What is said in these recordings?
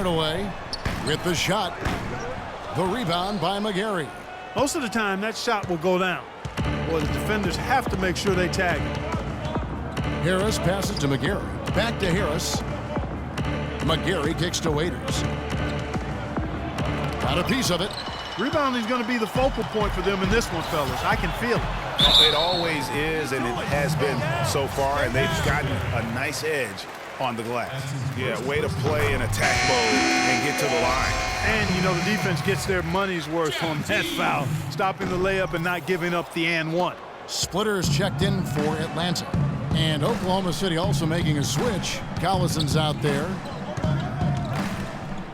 Hardaway with the shot. The rebound by McGarry. Most of the time, that shot will go down. Well, the defenders have to make sure they tag him. Harris passes to McGarry. Back to Harris. McGarry kicks to Waiters. Got a piece of it. Rebounding is going to be the focal point for them in this one, fellas. I can feel it. It always is, and it has been so far, and they've gotten a nice edge on the glass. Yeah, way to play in attack mode and get to the line. And, you know, the defense gets their money's worth on that foul, stopping the layup and not giving up the and one. Splitters checked in for Atlanta. And Oklahoma City also making a switch. Collison's out there.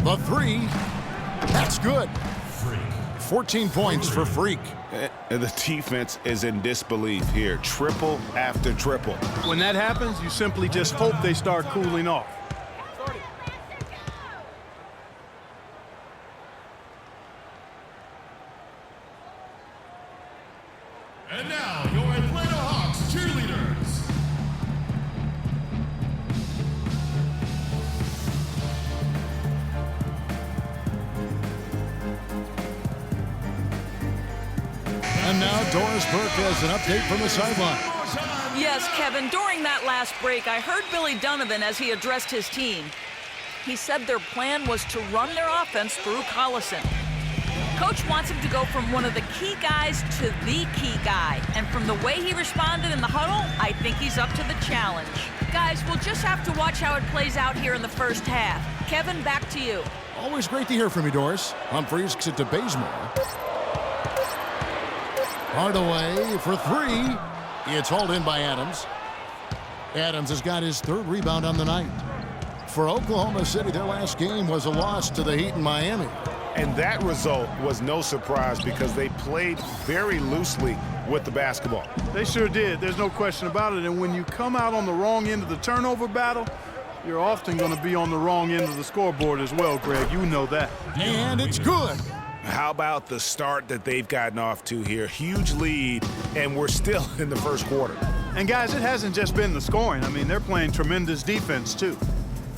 The three. That's good. 14 points for Freak. And the defense is in disbelief here. Triple after triple. When that happens, you simply just hope they start cooling off. And now, your Atlanta Hawks cheerleaders. And now Doris Burke has an update from the sideline. Yes, Kevin, during that last break, I heard Billy Donovan as he addressed his team. He said their plan was to run their offense through Collison. Coach wants him to go from one of the key guys to the key guy. And from the way he responded in the huddle, I think he's up to the challenge. Guys, we'll just have to watch how it plays out here in the first half. Kevin, back to you. Always great to hear from you, Doris. Humphries kicks it to Bazemore. Hardaway for three. It's hauled in by Adams. Adams has got his third rebound on the night. For Oklahoma City, their last game was a loss to the Heat in Miami. And that result was no surprise because they played very loosely with the basketball. They sure did. There's no question about it. And when you come out on the wrong end of the turnover battle, you're often going to be on the wrong end of the scoreboard as well, Greg. You know that. And it's good. How about the start that they've gotten off to here? Huge lead, and we're still in the first quarter. And, guys, it hasn't just been the scoring. I mean, they're playing tremendous defense, too.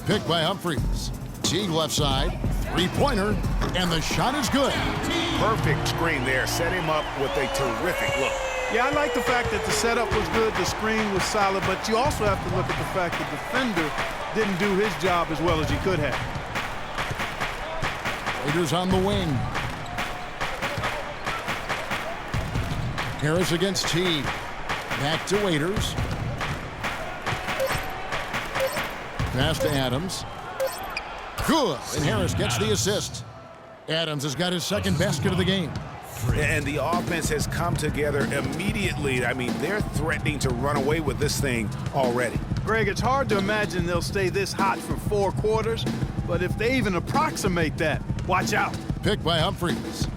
Picked by Humphries. Teague left side. Three-pointer. And the shot is good. Perfect screen there. Set him up with a terrific look. Yeah, I like the fact that the setup was good, the screen was solid, but you also have to look at the fact the defender didn't do his job as well as he could have. Raiders on the wing. Harris against Teague. Back to Waiters. Pass to Adams. Good. And Harris gets the assist. Adams has got his second basket of the game. And the offense has come together immediately. I mean, they're threatening to run away with this thing already. Greg, it's hard to imagine they'll stay this hot for 4 quarters, but if they even approximate that, watch out. Picked by Humphries.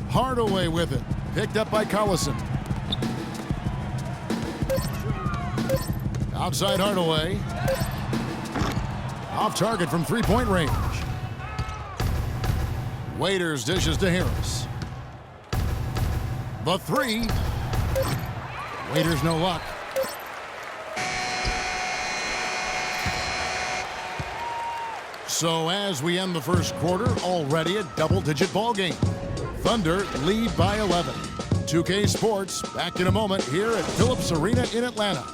Hardaway with it. Picked up by Collison. Outside Hardaway. Off target from three-point range. Waiters dishes to Harris. The three. Waiters no luck. So as we end the first quarter, already a double-digit ball game. Thunder lead by 11. 2K Sports back in a moment here at Phillips Arena in Atlanta.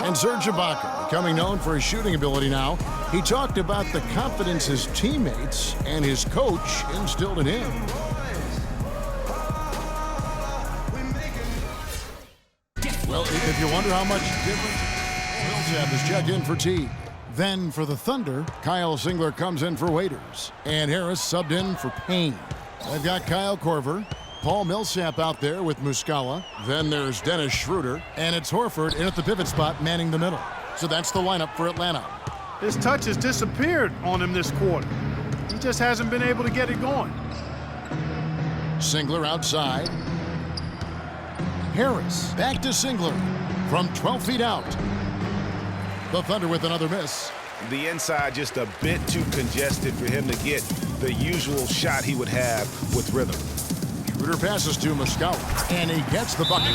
And Serge Ibaka, becoming known for his shooting ability now, he talked about the confidence his teammates and his coach instilled in him. Well, if you wonder how much difference, Millsap is checked in for Teague. Then for the Thunder, Kyle Singler comes in for Waiters. And Harris subbed in for Payne. They've got Kyle Korver. Paul Millsap out there with Muscala. Then there's Dennis Schroeder. And it's Horford in at the pivot spot manning the middle. So that's the lineup for Atlanta. His touch has disappeared on him this quarter. He just hasn't been able to get it going. Singler outside. Harris back to Singler from 12 feet out. The Thunder with another miss. The inside just a bit too congested for him to get the usual shot he would have with rhythm. Schroeder passes to Muscala, and he gets the bucket.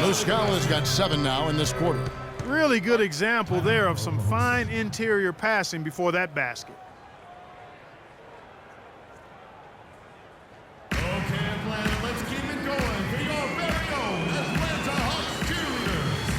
Muscala's got 7 now in this quarter. Really good example there of some fine interior passing before that basket. Okay, Atlanta, let's keep it going for your very own Atlanta Hawks Juniors.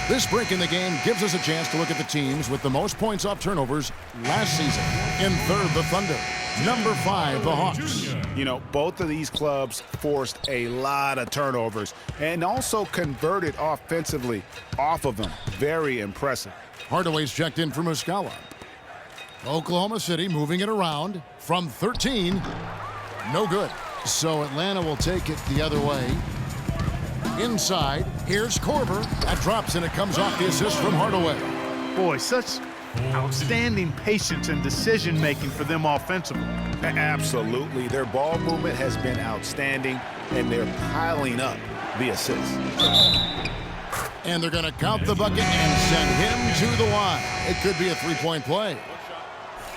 This break in the game gives us a chance to look at the teams with the most points off turnovers last season. In third, the Thunder. Number 5, the Hawks. You know, both of these clubs forced a lot of turnovers and also converted offensively off of them. Very impressive. Hardaway's checked in for Muscala. Oklahoma City moving it around from 13. No good. So Atlanta will take it the other way. Inside, here's Korver. That drops and it comes off the assist from Hardaway. Boy, such outstanding patience and decision-making for them offensively. Absolutely. Their ball movement has been outstanding, and they're piling up the assists. And they're going to count the bucket and send him to the line. It could be a three-point play.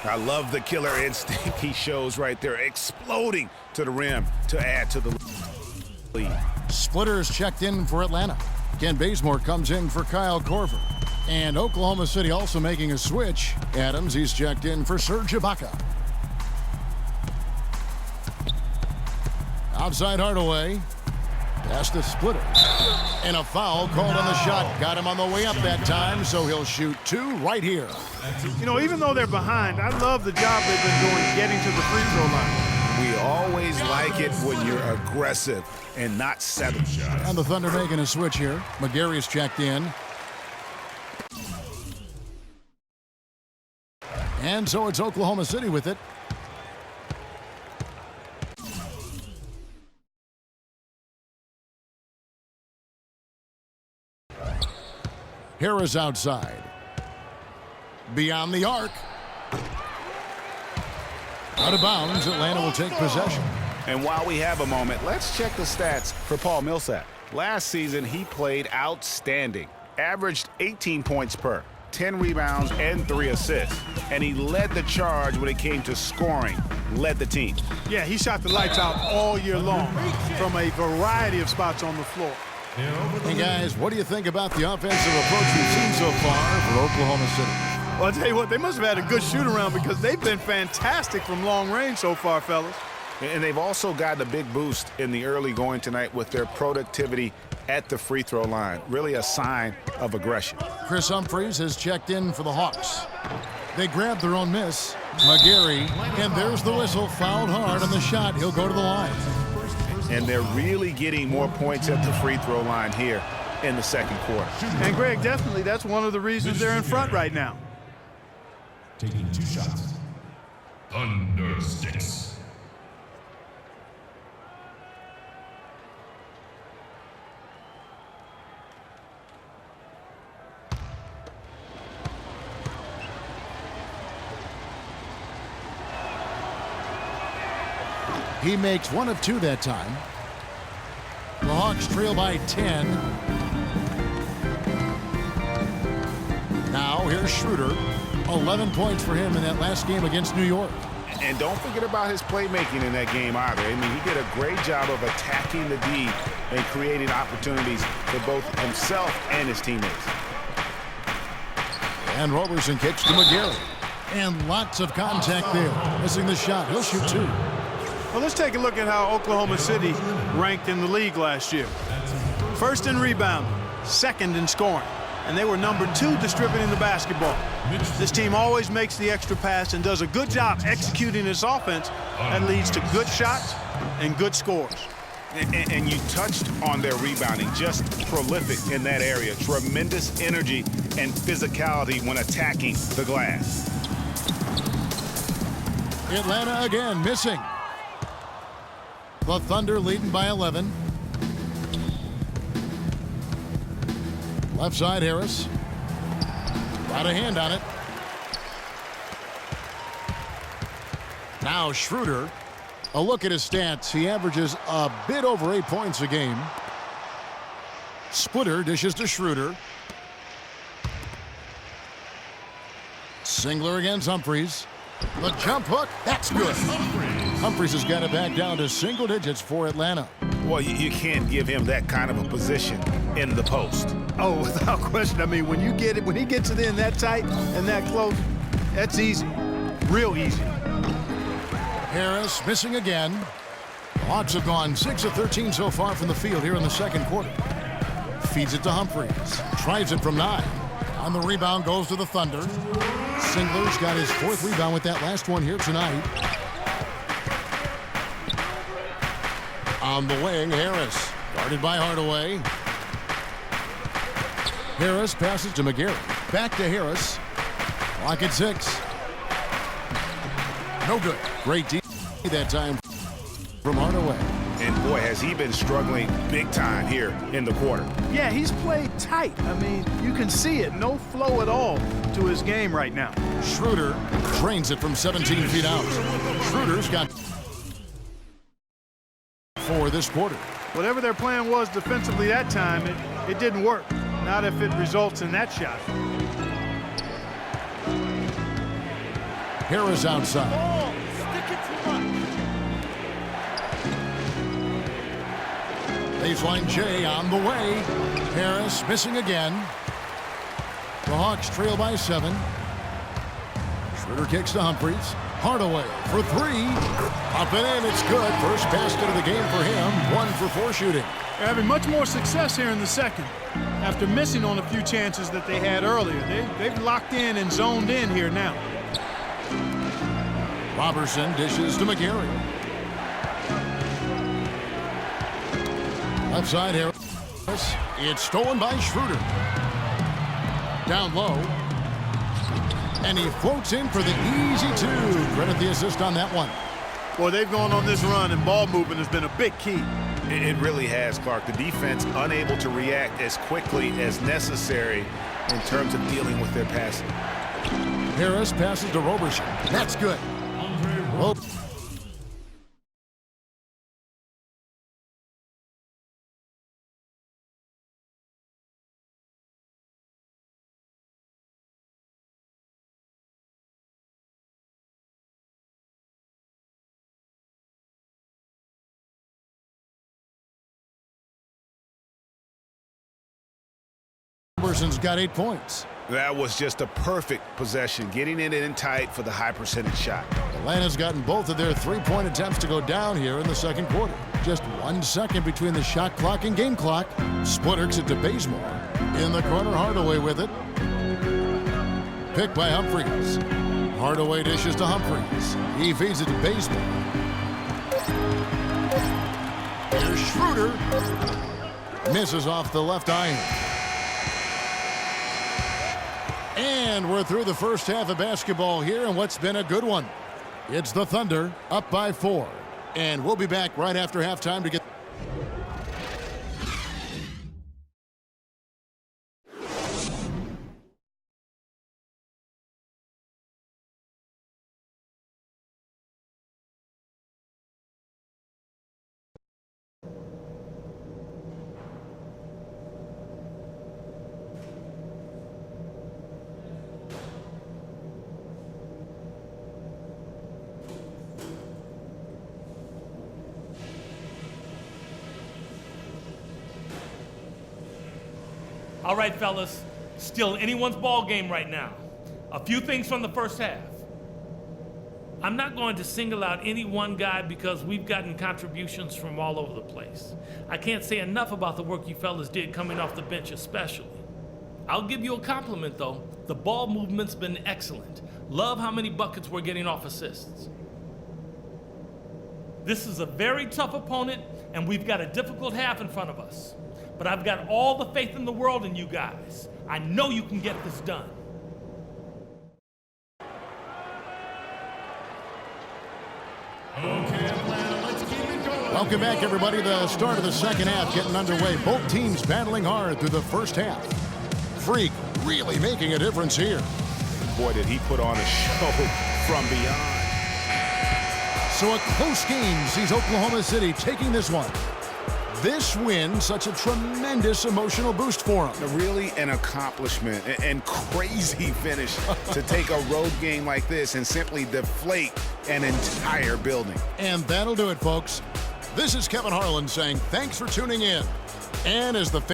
I love the killer instinct he shows right there, exploding to the rim to add to the lead. Splitters checked in for Atlanta. Ken Bazemore comes in for Kyle Korver. And Oklahoma City also making a switch. Adams, he's checked in for Serge Ibaka. Outside Hardaway. Past the Splitters. And a foul called on the shot. Got him on the way up that time, so he'll shoot 2 right here. You know, even though they're behind, I love the job they've been doing getting to the free throw line. We always like it when you're aggressive and not settling. And the Thunder making a switch here. McGary's checked in. And so it's Oklahoma City with it. Harris outside. Beyond the arc. Out of bounds, Atlanta will take possession. And while we have a moment, let's check the stats for Paul Millsap. Last season, he played outstanding. Averaged 18 points per, 10 rebounds, and 3 assists. And he led the charge when it came to scoring, led the team. Yeah, he shot the lights out all year long from a variety of spots on the floor. Hey, guys, what do you think about the offensive approach we've seen so far for Oklahoma City? Well, I'll tell you what, they must have had a good shoot-around because they've been fantastic from long range so far, fellas. And they've also gotten a big boost in the early going tonight with their productivity at the free throw line. Really a sign of aggression. Chris Humphries has checked in for the Hawks. They grabbed their own miss. McGary, and there's the whistle, fouled hard on the shot. He'll go to the line. And they're really getting more points at the free throw line here in the second quarter. And, Greg, definitely that's one of the reasons they're in front right now. Taking 2 shots. Thunder Sticks. He makes 1 of 2 that time. The Hawks trail by 10. Now here's Schroeder. 11 points for him in that last game against New York. And don't forget about his playmaking in that game either. I mean, he did a great job of attacking the D and creating opportunities for both himself and his teammates. And Roberson kicks to McGarry. And lots of contact there. Missing the shot. He'll shoot 2. Well, let's take a look at how Oklahoma City ranked in the league last year. First in rebounding, second in scoring, and they were number 2 distributing the basketball. This team always makes the extra pass and does a good job executing its offense that leads to good shots and good scores. And you touched on their rebounding, just prolific in that area. Tremendous energy and physicality when attacking the glass. Atlanta again missing. The Thunder leading by 11. Left side, Harris. Got a hand on it. Now Schroeder. A look at his stats. He averages a bit over 8 points a game. Splitter dishes to Schroeder. Singler against Humphries. The jump hook. That's good. Humphries has got it back down to single digits for Atlanta. Well, you can't give him that kind of a position in the post. Oh, without question. I mean, when he gets it in that tight and that close, that's easy. Real easy. Harris missing again. The Hawks have gone 6 of 13 so far from the field here in the second quarter. Feeds it to Humphries. Tries it from 9. On the rebound goes to the Thunder. Singler's got his 4th rebound with that last one here tonight. On the wing, Harris. Guarded by Hardaway. Harris passes to McGarry. Back to Harris. Clock at 6. No good. Great D that time from Hardaway. And boy, has he been struggling big time here in the quarter. Yeah, he's played tight. I mean, you can see it. No flow at all to his game right now. Schroeder drains it from 17 feet out. Schroeder's got for this quarter. Whatever their plan was defensively that time, it didn't work. Not if it results in that shot. Harris outside. Baseline J on the way. Harris missing again. The Hawks trail by 7. Schroeder kicks to Humphries. Hardaway for 3. Up and in, it's good. First basket of the game for him. 1 for 4 shooting. They're having much more success here in the second after missing on a few chances that they had earlier. They've locked in and zoned in here now. Robertson dishes to McGarry. Left side here. It's stolen by Schroeder. Down low. And he floats in for the easy 2. Credit the assist on that one. Boy, they've gone on this run, and ball movement has been a big key. It really has, Clark. The defense unable to react as quickly as necessary in terms of dealing with their passing. Harris passes to Robertson. That's good. Robertson's got 8 points. That was just a perfect possession, getting it in tight for the high percentage shot. Atlanta's gotten both of their 3-point attempts to go down here in the second quarter. Just 1 second between the shot clock and game clock. Splitterks it to Bazemore. In the corner, Hardaway with it. Picked by Humphries. Hardaway dishes to Humphries. He feeds it to Bazemore. Here's Schroeder. Misses off the left iron. And we're through the first half of basketball here, and what's been a good one. It's the Thunder up by 4. And we'll be back right after halftime to get... All right, fellas, still anyone's ball game right now. A few things from the first half. I'm not going to single out any one guy because we've gotten contributions from all over the place. I can't say enough about the work you fellas did coming off the bench especially. I'll give you a compliment though. The ball movement's been excellent. Love how many buckets we're getting off assists. This is a very tough opponent and we've got a difficult half in front of us. But I've got all the faith in the world in you guys. I know you can get this done. Okay, Atlanta, let's keep it going. Welcome back, everybody. The start of the second half getting underway. Both teams battling hard through the first half. Freak really making a difference here. Boy, did he put on a show from beyond. So a close game sees Oklahoma City taking this one. This win, such a tremendous emotional boost for them. Really an accomplishment and crazy finish to take a road game like this and simply deflate an entire building. And that'll do it, folks. This is Kevin Harlan saying thanks for tuning in. And as the